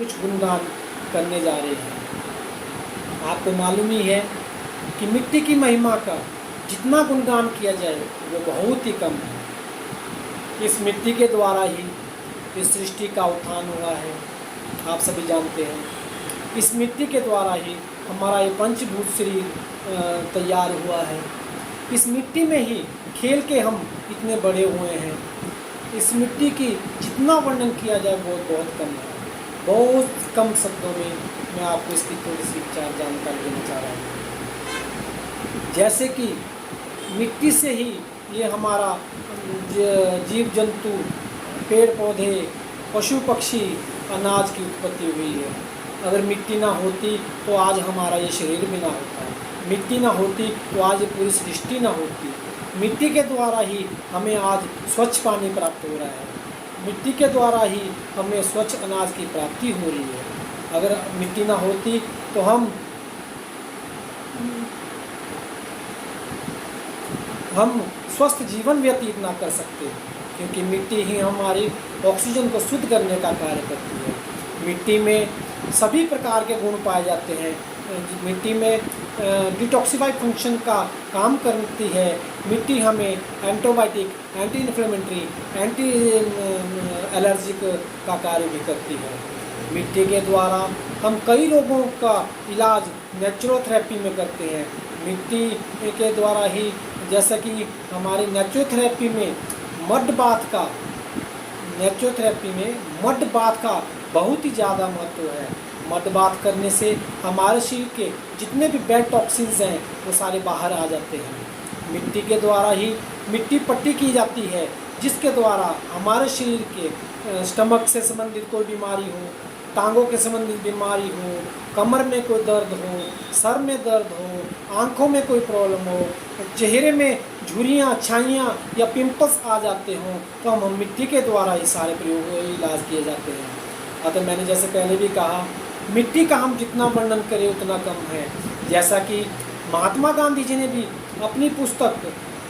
कुछ गुणगान करने जा रहे हैं। आपको मालूम ही है कि मिट्टी की महिमा का जितना गुणगान किया जाए वो बहुत ही कम है। इस मिट्टी के द्वारा ही इस सृष्टि का उत्थान हुआ है, आप सभी जानते हैं। इस मिट्टी के द्वारा ही हमारा ये पंचभूत शरीर तैयार हुआ है। इस मिट्टी में ही खेल के हम इतने बड़े हुए हैं। इस मिट्टी की जितना वर्णन किया जाए बहुत कम है। बहुत कम शब्दों में मैं आपको इसकी थोड़ी सी विचार जानकारी देना चाह रहा हूँ। जैसे कि मिट्टी से ही ये हमारा जीव जंतु, पेड़ पौधे, पशु पक्षी, अनाज की उत्पत्ति हुई है। अगर मिट्टी ना होती तो आज हमारा ये शरीर भी ना होता। मिट्टी ना होती तो आज ये पूरी सृष्टि ना होती। मिट्टी के द्वारा ही हमें आज स्वच्छ पानी प्राप्त हो रहा है। मिट्टी के द्वारा ही हमें स्वच्छ अनाज की प्राप्ति हो रही है। अगर मिट्टी ना होती तो हम स्वस्थ जीवन व्यतीत ना कर सकते, क्योंकि मिट्टी ही हमारी ऑक्सीजन को शुद्ध करने का कार्य करती है। मिट्टी में सभी प्रकार के गुण पाए जाते हैं। मिट्टी में डिटॉक्सिफाई फंक्शन का काम करती है। मिट्टी हमें antibiotic, anti inflammatory, anti allergic का कार्य भी करती है। मिट्टी के द्वारा हम कई रोगों का इलाज नेचुरोथेरेपी में करते हैं। मिट्टी के द्वारा ही, जैसा कि हमारी नेचुरोथेरेपी में मड बाथ का बहुत ही ज़्यादा महत्व है। मड बाथ करने से हमारे शरीर के जितने भी बैड टॉक्सिन्स हैं वो सारे बाहर आ जाते हैं। मिट्टी के द्वारा ही मिट्टी पट्टी की जाती है, जिसके द्वारा हमारे शरीर के स्टमक से संबंधित कोई बीमारी हो, टांगों के संबंधित बीमारी हो, कमर में कोई दर्द हो, सर में दर्द हो, आँखों में कोई प्रॉब्लम हो, चेहरे में झुर्रियाँ, छाइयाँ या पिंपल्स आ जाते हों, तो हम मिट्टी के द्वारा ही सारे प्रयोग इलाज किए जाते हैं। अतः मैंने जैसे पहले भी कहा, मिट्टी का हम जितना वर्णन करें उतना कम है। जैसा कि महात्मा गांधी जी ने भी अपनी पुस्तक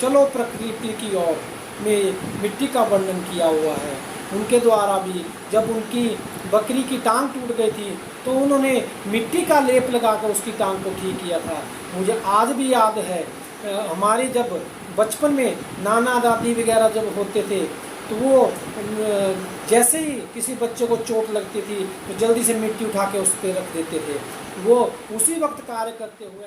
चलो प्रकृति की ओर में मिट्टी का वर्णन किया हुआ है। उनके द्वारा भी जब उनकी बकरी की टांग टूट गई थी तो उन्होंने मिट्टी का लेप लगाकर उसकी टांग को ठीक किया था। मुझे आज भी याद है, हमारे जब बचपन में नाना दादी वगैरह जब होते थे तो वो जैसे ही किसी बच्चे को चोट लगती थी तो जल्दी से मिट्टी उठा के उस पर रख देते थे। वो उसी वक्त कार्य करते हुए